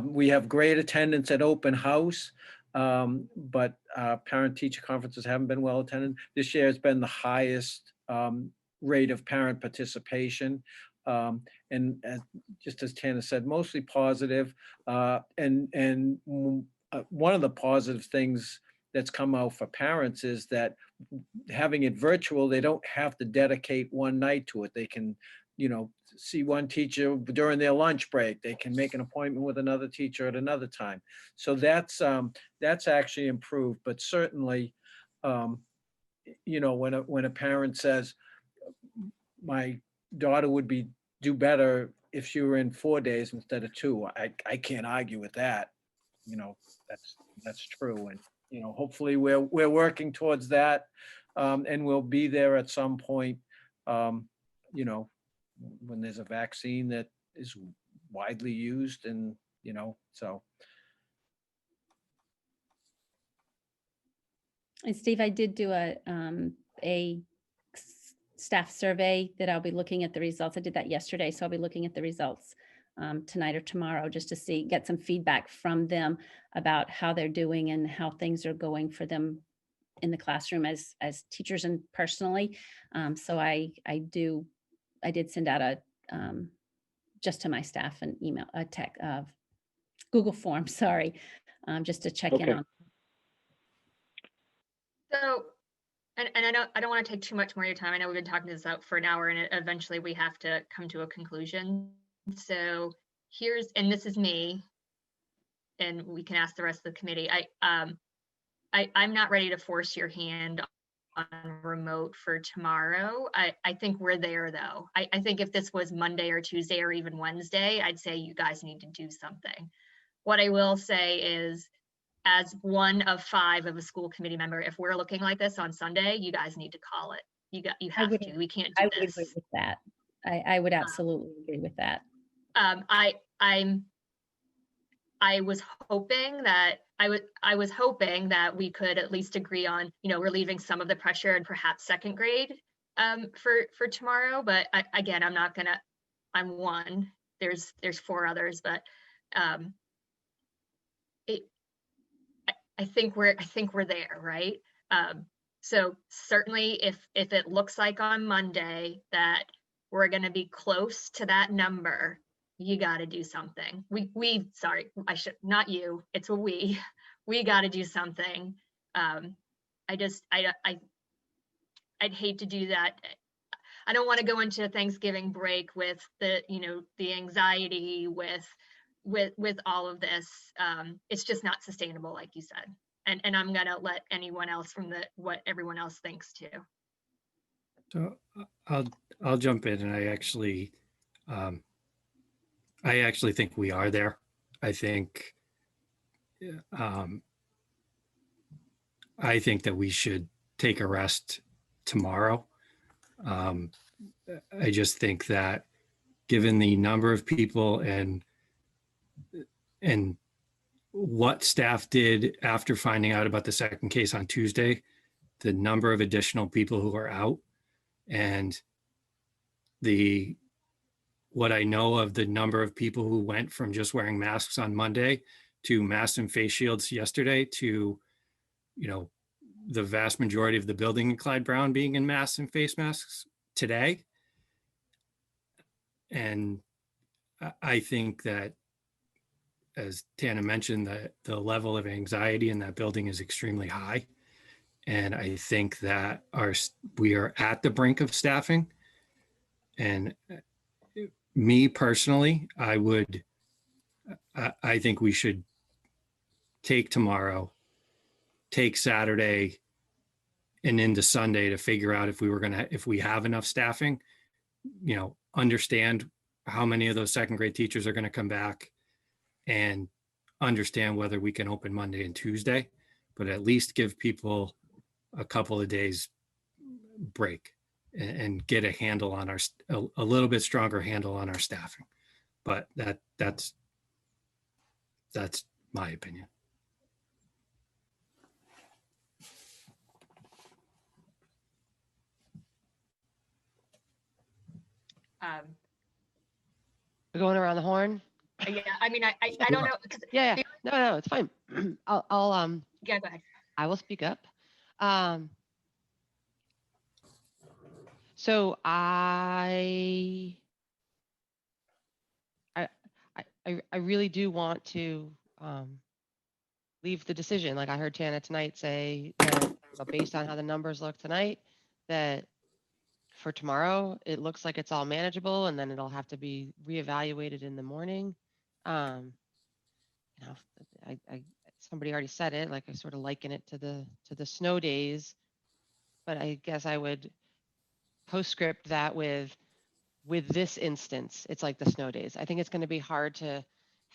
We have great attendance at open house, but parent-teacher conferences haven't been well attended. This year has been the highest rate of parent participation. And just as Tana said, mostly positive. And one of the positive things that's come out for parents is that having it virtual, they don't have to dedicate one night to it. They can, see one teacher during their lunch break. They can make an appointment with another teacher at another time. So that's actually improved, but certainly, when a parent says, my daughter would do better if she were in 4 days instead of 2, I can't argue with that. That's true. And, hopefully we're working towards that. And we'll be there at some point, when there's a vaccine that is widely used and, so. And Steve, I did do a staff survey that I'll be looking at the results. I did that yesterday, so I'll be looking at the results tonight or tomorrow, just to get some feedback from them about how they're doing and how things are going for them in the classroom as teachers and personally. So I did send out a just to my staff an email, a Google form, sorry, just to check in Okay. on. So, and I don't want to take too much more of your time. I know we've been talking this out for an hour, and eventually we have to come to a conclusion. So and this is me, and we can ask the rest of the committee. I'm not ready to force your hand on remote for tomorrow. I think we're there though. I think if this was Monday or Tuesday or even Wednesday, I'd say you guys need to do something. What I will say is, as one of 5 of a school committee member, if we're looking like this on Sunday, you guys need to call it. You have to. We can't do I would this. agree with that. I would absolutely agree with that. I was hoping that we could at least agree on, relieving some of the pressure and perhaps second grade for tomorrow. But again, I'm one. There's 4 others, but I think we're there, right? So certainly if it looks like on Monday that we're going to be close to that number, you got to do something. Not you, it's a we got to do something. I'd hate to do that. I don't want to go into Thanksgiving break with the anxiety with all of this. It's just not sustainable, like you said. And I'm gonna let anyone else from what everyone else thinks too. So I'll jump in, and I actually think we are there. I think that we should take a rest tomorrow. I just think that given the number of people and what staff did after finding out about the second case on Tuesday, the number of additional people who are out, and what I know of the number of people who went from just wearing masks on Monday to masks and face shields yesterday to, the vast majority of the building in Clyde Brown being in masks and face masks today. And I think that, as Tana mentioned, the level of anxiety in that building is extremely high. And I think that we are at the brink of staffing. And me personally, I think we should take tomorrow, take Saturday and into Sunday to figure out if we have enough staffing, understand how many of those second grade teachers are going to come back, and understand whether we can open Monday and Tuesday, but at least give people a couple of days break and get a handle on a little bit stronger handle on our staffing. But that's my opinion. We're going around the horn. Yeah, I mean, I don't know. Yeah. No, it's fine. I'll Yeah, go ahead. I will speak up. So I really do want to leave the decision. Like I heard Tana tonight say that based on how the numbers look tonight, that for tomorrow, it looks like it's all manageable, and then it'll have to be reevaluated in the morning. Um, you know, somebody already said it, like I sort of liken it to the snow days, but I guess I would postscript that with this instance, it's like the snow days. I think it's going to be hard to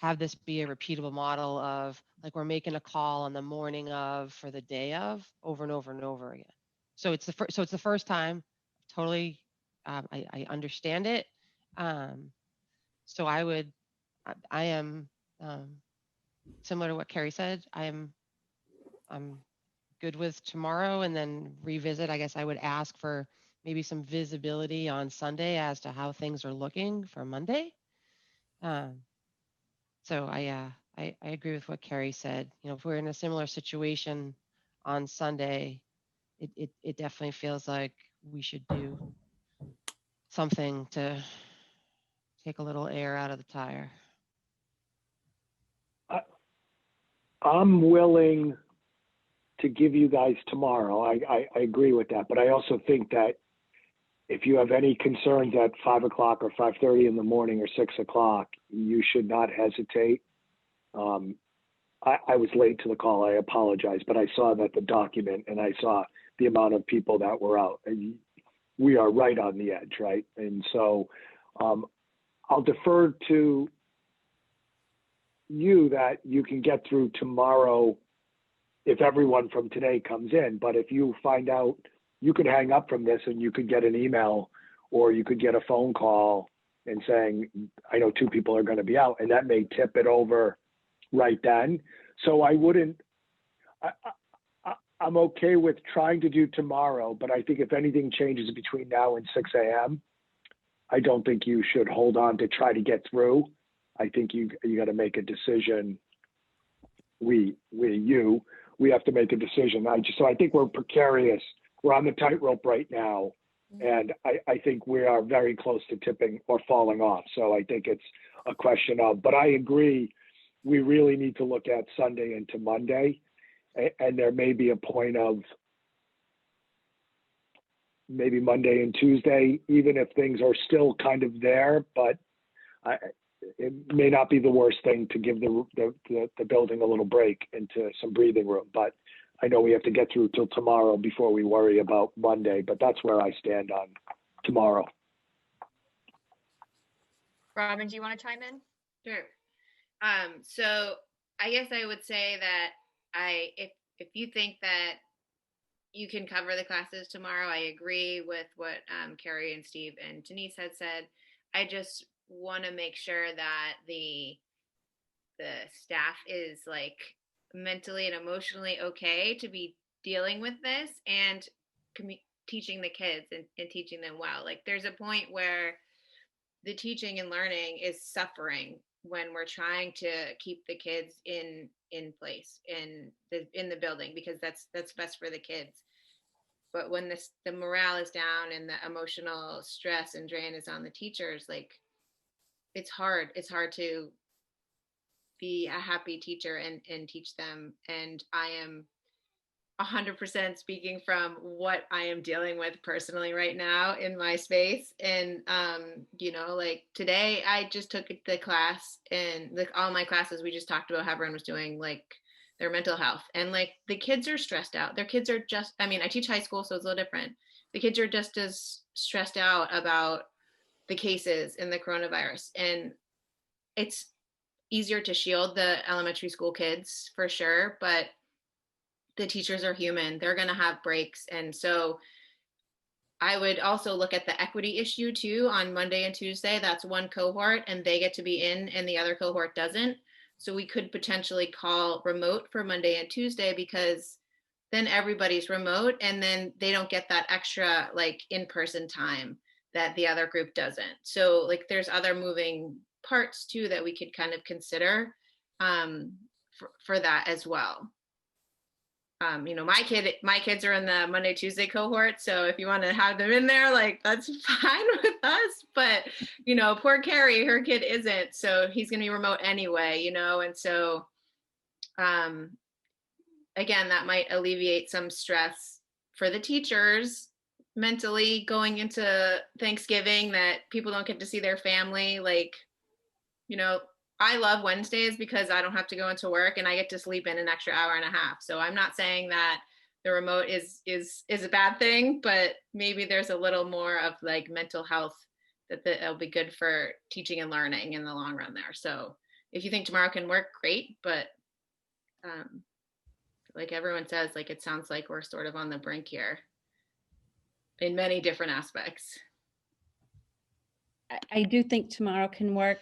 have this be a repeatable model of like we're making a call on the morning of for the day of over and over and over again. So it's the first time. Totally, I understand it. So I am similar to what Carrie said. I'm good with tomorrow, and then revisit. I guess I would ask for maybe some visibility on Sunday as to how things are looking for Monday. So I agree with what Carrie said. You know, if we're in a similar situation on Sunday, it definitely feels like we should do something to take a little air out of the tire. I'm willing to give you guys tomorrow. I agree with that, but I also think that if you have any concerns at 5 o'clock or 5:30 in the morning or 6 o'clock, you should not hesitate. I was late to the call. I apologize, but I saw that the document and I saw the amount of people that were out. And we are right on the edge, right? And so I'll defer to you that you can get through tomorrow if everyone from today comes in. But if you find out, you could hang up from this and you could get an email or you could get a phone call and saying, I know 2 people are going to be out, and that may tip it over right then. So I wouldn't, I'm okay with trying to do tomorrow, but I think if anything changes between now and 6 a.m., I don't think you should hold on to try to get through. I think you got to make a decision. We have to make a decision. So I think we're precarious. We're on the tightrope right now. And I think we are very close to tipping or falling off. So I think it's a question of, but I agree, we really need to look at Sunday into Monday. And there may be a point of maybe Monday and Tuesday, even if things are still kind of there, but it may not be the worst thing to give the building a little break into some breathing room. But I know we have to get through till tomorrow before we worry about Monday, but that's where I stand on tomorrow. Robin, do you want to chime in? Sure. So I guess I would say that if you think that you can cover the classes tomorrow, I agree with what Carrie and Steve and Denise had said. I just want to make sure that the staff is like mentally and emotionally okay to be dealing with this and teaching the kids and teaching them well. Like there's a point where the teaching and learning is suffering when we're trying to keep the kids in place in the building, because that's best for the kids. But when the morale is down and the emotional stress and drain is on the teachers, like it's hard to be a happy teacher and teach them. And I am 100% speaking from what I am dealing with personally right now in my space. And, like today I just took the class, and like all my classes, we just talked about how everyone was doing like their mental health, and like the kids are stressed out. Their kids are just, I teach high school, so it's a little different. The kids are just as stressed out about the cases in the coronavirus. And it's easier to shield the elementary school kids for sure, but the teachers are human. They're going to have breaks. And so I would also look at the equity issue too on Monday and Tuesday. That's one cohort and they get to be in and the other cohort doesn't. So we could potentially call remote for Monday and Tuesday, because then everybody's remote and then they don't get that extra like in-person time that the other group doesn't. So like there's other moving parts too that we could kind of consider for that as well. My kids are in the Monday, Tuesday cohort. So if you want to have them in there, like that's fine with us. But, poor Carrie, her kid isn't. So he's going to be remote anyway, and so, again, that might alleviate some stress for the teachers mentally going into Thanksgiving that people don't get to see their family. Like, you know, I love Wednesdays because I don't have to go into work and I get to sleep in an extra hour and a half. So I'm not saying that the remote is a bad thing, but maybe there's a little more of like mental health that it'll be good for teaching and learning in the long run there. So if you think tomorrow can work, great. But like everyone says, like it sounds like we're sort of on the brink here in many different aspects. I do think tomorrow can work.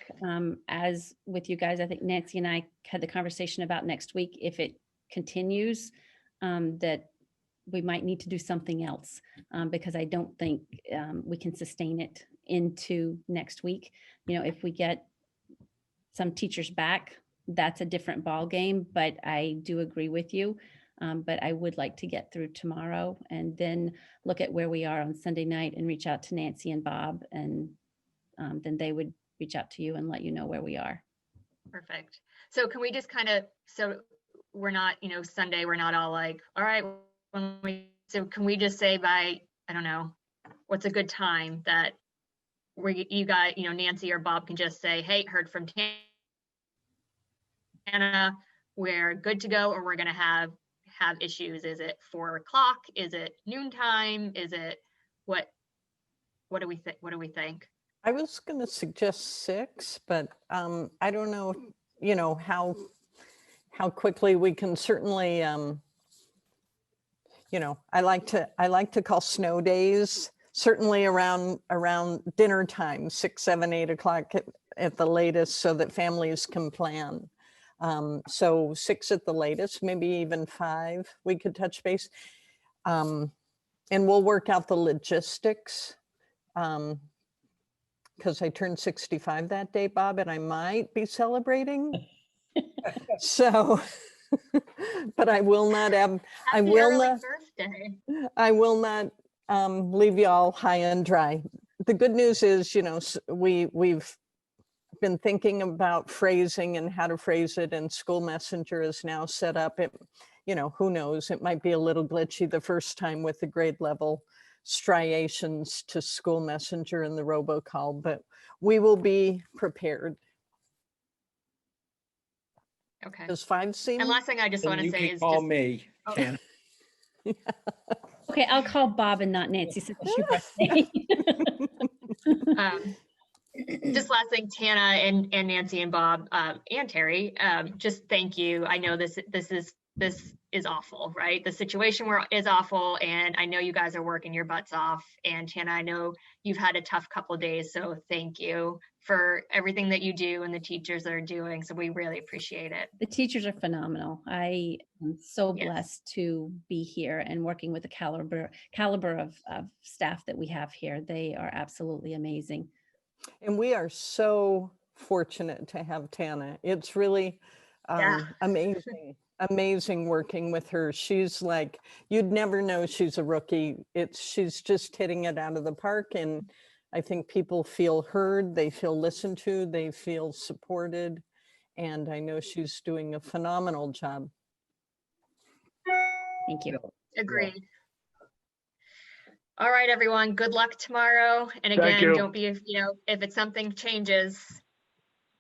As with you guys, I think Nancy and I had the conversation about next week. If it continues, that we might need to do something else because I don't think we can sustain it into next week. You know, if we get some teachers back, that's a different ball game, but I do agree with you. But I would like to get through tomorrow and then look at where we are on Sunday night and reach out to Nancy and Bob, and then they would reach out to you and let you know where we are. Perfect. So can we just kind of, so we're not, you know, Sunday, we're not all like, all right, so can we just say by, I don't know, what's a good time that you guys, you know, Nancy or Bob can just say, hey, heard from Tana, we're good to go, or we're going to have issues. Is it 4 o'clock? Is it noontime? Is it what do we think? What do we think? I was going to suggest 6, but I don't know, you know, how quickly we can certainly, you know, I like to call snow days, certainly around dinner time, 6, 7, 8 o'clock at the latest, so that families can plan. So 6 at the latest, maybe even 5, we could touch base. And we'll work out the logistics. Because I turned 65 that day, Bob, and I might be celebrating. So, but I will not have, I will not, birthday. I will not leave y'all high and dry. The good news is, you know, we've been thinking about phrasing and how to phrase it, and School Messenger is now set up. It, you know, who knows, it might be a little glitchy the first time with the grade level striations to School Messenger and the robocall, but we will be prepared. Okay. Does 5 seem? And last thing I just want And to you say can is call just, me, Oh. Tana. Okay, I'll call Bob and not Nancy since it's your birthday. just last thing, Tana and Nancy and Bob and Terry, just thank you. I know this is awful, right? The situation is awful, and I know you guys are working your butts off. And Tana, I know you've had a tough couple of days, so thank you for everything that you do and the teachers are doing. So we really appreciate it. The teachers are phenomenal. I am so Yes. blessed to be here and working with the caliber of staff that we have here. They are absolutely amazing. And we are so fortunate to have Tana. It's really Yeah. amazing working with her. She's like, you'd never know she's a rookie. She's just hitting it out of the park. And I think people feel heard, they feel listened to, they feel supported. And I know she's doing a phenomenal job. Thank you. Agreed. All right, everyone. Good luck tomorrow. And Thank again, you. don't be, you know, if it's something changes,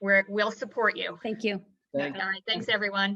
we'll support you. Thank you. Thank All right. Thanks, everyone.